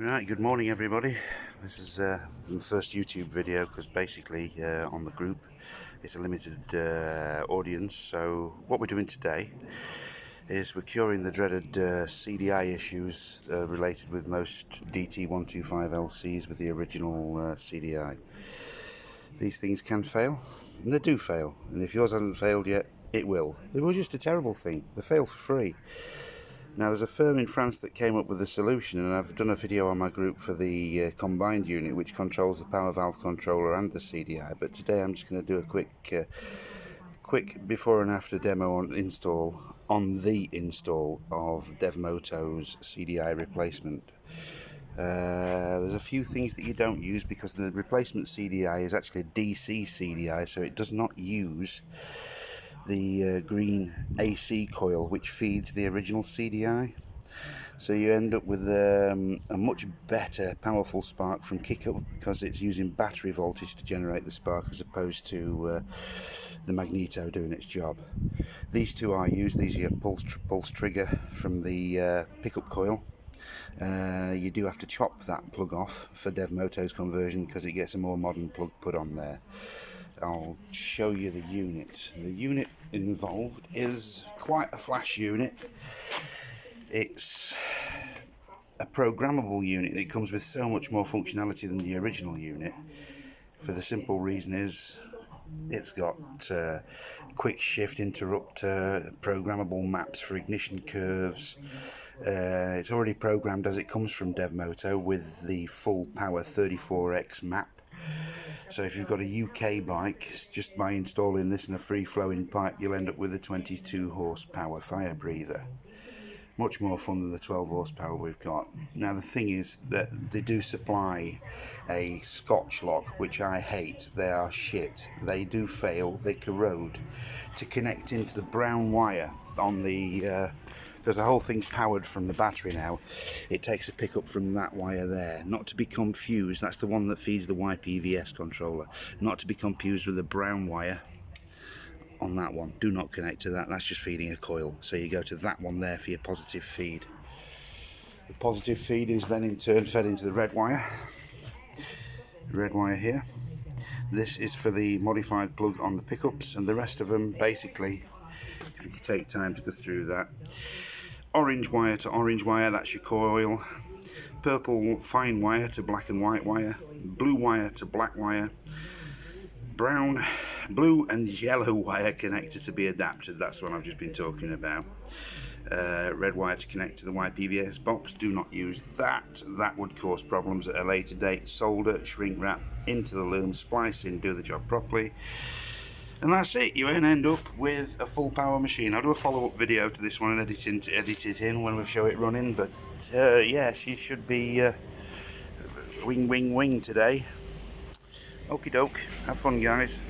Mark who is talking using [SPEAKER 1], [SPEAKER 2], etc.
[SPEAKER 1] Right, good morning everybody. This is the first YouTube video because basically on the group it's a limited audience. So what we're doing today is we're curing the dreaded CDI issues related with most Dt125lcs with the original CDI. These things can fail, and they do fail, and if yours hasn't failed yet, it will. They were just a terrible thing. They fail for free. Now there's a firm in France that came up with a solution, and I've done a video on my group for the combined unit which controls the power valve controller and the CDI, but today I'm just going to do a quick before and after demo on the install of Devmoto's CDI replacement. There's a few things that you don't use because the replacement CDI is actually a DC CDI, so it does not use the green AC coil which feeds the original CDI, so you end up with a much better powerful spark from kick-up because it's using battery voltage to generate the spark as opposed to the magneto doing its job. These two are used. These are your pulse trigger from the pickup coil. You do have to chop that plug off for Devmoto's conversion because it gets a more modern plug put on there. I'll show you the unit. The unit involved is quite a flash unit. It's a programmable unit. It comes with so much more functionality than the original unit, for the simple reason is it's got quick shift interrupter, programmable maps for ignition curves. It's already programmed as it comes from Devmoto with the full power 34X map. So if you've got a UK bike, just by installing this in a free-flowing pipe, you'll end up with a 22 horsepower fire breather. Much more fun than the 12 horsepower we've got. Now the thing is that they do supply a Scotch lock, which I hate. They are shit. They do fail, they corrode. To connect into the brown wire on the because the whole thing's powered from the battery now, it takes a pickup from that wire there. Not to be confused, that's the one that feeds the YPVS controller. Not to be confused with the brown wire on that one. Do not connect to that, that's just feeding a coil. So you go to that one there for your positive feed. The positive feed is then in turn fed into the red wire. The red wire here. This is for the modified plug on the pickups, and the rest of them basically, if you take time to go through that. Orange wire to orange wire, that's your coil. Purple fine wire to black and white wire. Blue wire to black wire. Brown, blue and yellow wire connector to be adapted, that's what I've just been talking about. Red wire to connect to the YPVS box, do not use that. That would cause problems at a later date. Solder, shrink wrap into the loom, splice in, do the job properly. And that's it, you end up with a full power machine. I'll do a follow-up video to this one and edit it in when we show it running, but yeah, she should be wing today. Okie doke, have fun guys.